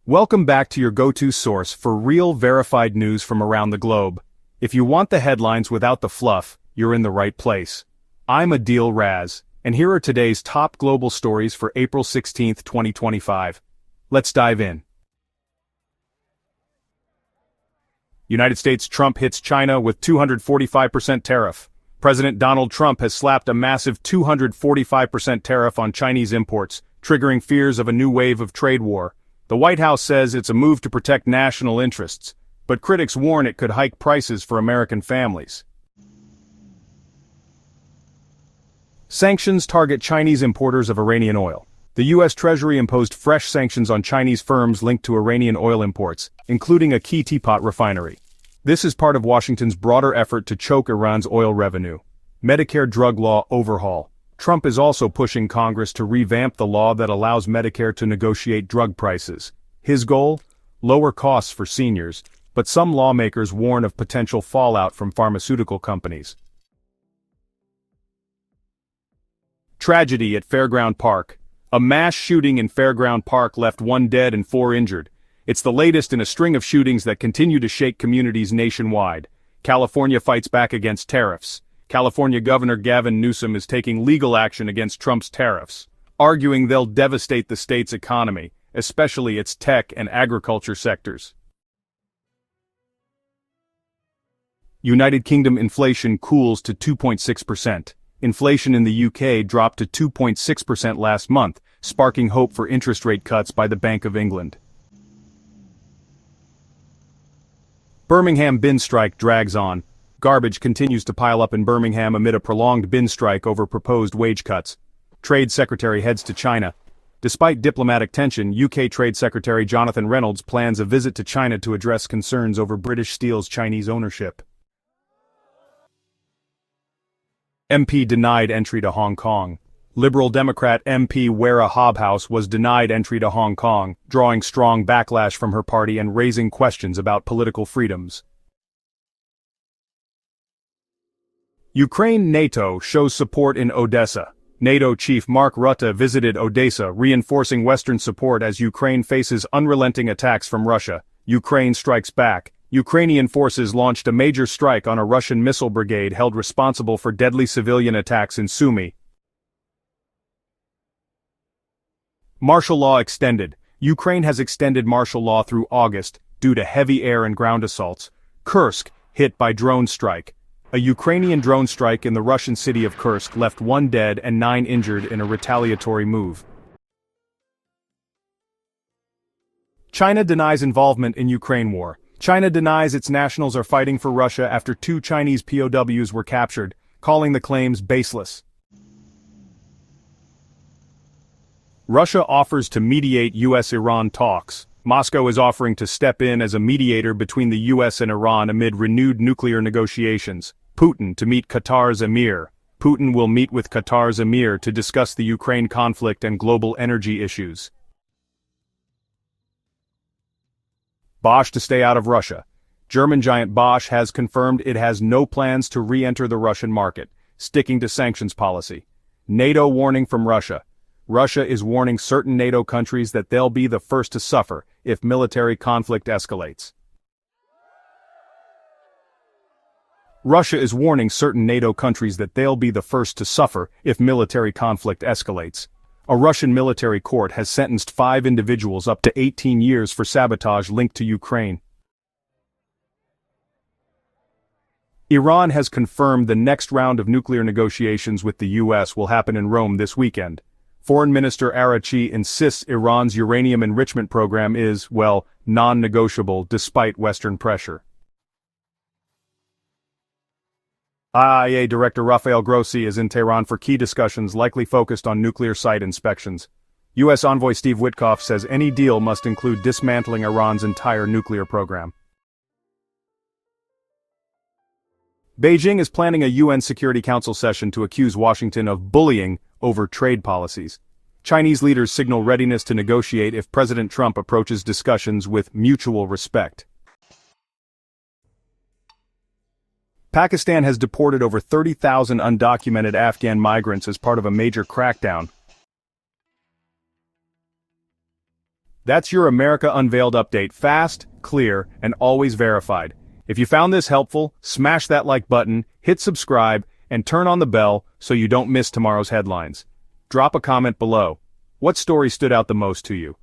Welcome back to your go-to source for real verified news from around the globe. If you want the headlines without the fluff, you're in the right place. I'm Adil Raz, and here are today's top global stories for April 16, 2025. Let's dive in. United States Trump hits China with 245% tariff. President Donald Trump has slapped a massive 245% tariff on Chinese imports, triggering fears of a new wave of trade war. The White House says it's a move to protect national interests, but critics warn it could hike prices for American families. Sanctions target Chinese importers of Iranian oil. The U.S. Treasury imposed fresh sanctions on Chinese firms linked to Iranian oil imports, including a key teapot refinery. This is part of Washington's broader effort to choke Iran's oil revenue. Medicare drug law overhaul. Trump is also pushing Congress to revamp the law that allows Medicare to negotiate drug prices. His goal? Lower costs for seniors, but some lawmakers warn of potential fallout from pharmaceutical companies. Tragedy at Fairground Park. A mass shooting in Fairground Park left 1 dead and 4 injured. It's the latest in a string of shootings that continue to shake communities nationwide. California fights back against tariffs. California Governor Gavin Newsom is taking legal action against Trump's tariffs, arguing they'll devastate the state's economy, especially its tech and agriculture sectors. United Kingdom inflation cools to 2.6%. Inflation in the UK dropped to 2.6% last month, sparking hope for interest rate cuts by the Bank of England. Birmingham bin strike drags on. Garbage continues to pile up in Birmingham amid a prolonged bin strike over proposed wage cuts. Trade Secretary heads to China. Despite diplomatic tension, UK Trade Secretary Jonathan Reynolds plans a visit to China to address concerns over British Steel's Chinese ownership. MP denied entry to Hong Kong. Liberal Democrat MP Wera Hobhouse was denied entry to Hong Kong, drawing strong backlash from her party and raising questions about political freedoms. Ukraine NATO shows support in Odessa. NATO chief Mark Rutte visited Odessa, reinforcing Western support as Ukraine faces unrelenting attacks from Russia. Ukraine strikes back. Ukrainian forces launched a major strike on a Russian missile brigade held responsible for deadly civilian attacks in Sumy. Martial law extended. Ukraine has extended martial law through August, due to heavy air and ground assaults. Kursk, hit by drone strike. A Ukrainian drone strike in the Russian city of Kursk left 1 dead and 9 injured in a retaliatory move. China denies involvement in Ukraine war. China denies its nationals are fighting for Russia after 2 Chinese POWs were captured, calling the claims baseless. Russia offers to mediate U.S.-Iran talks. Moscow is offering to step in as a mediator between the U.S. and Iran amid renewed nuclear negotiations. Putin to meet Qatar's emir. Putin will meet with Qatar's emir to discuss the Ukraine conflict and global energy issues. Bosch to stay out of Russia. German giant Bosch has confirmed it has no plans to re-enter the Russian market, sticking to sanctions policy. NATO warning from Russia. Russia is warning certain NATO countries that they'll be the first to suffer if military conflict escalates. Russia is warning certain NATO countries that they'll be the first to suffer if military conflict escalates. A Russian military court has sentenced 5 individuals up to 18 years for sabotage linked to Ukraine. Iran has confirmed the next round of nuclear negotiations with the U.S. will happen in Rome this weekend. Foreign Minister Araghchi insists Iran's uranium enrichment program is, well, non-negotiable despite Western pressure. IAEA Director Rafael Grossi is in Tehran for key discussions likely focused on nuclear site inspections. U.S. Envoy Steve Witkoff says any deal must include dismantling Iran's entire nuclear program. Beijing is planning a UN Security Council session to accuse Washington of bullying over trade policies. Chinese leaders signal readiness to negotiate if President Trump approaches discussions with mutual respect. Pakistan has deported over 30,000 undocumented Afghan migrants as part of a major crackdown. That's your America Unveiled update, fast, clear, and always verified. If you found this helpful, smash that like button, hit subscribe, and turn on the bell so you don't miss tomorrow's headlines. Drop a comment below. What story stood out the most to you?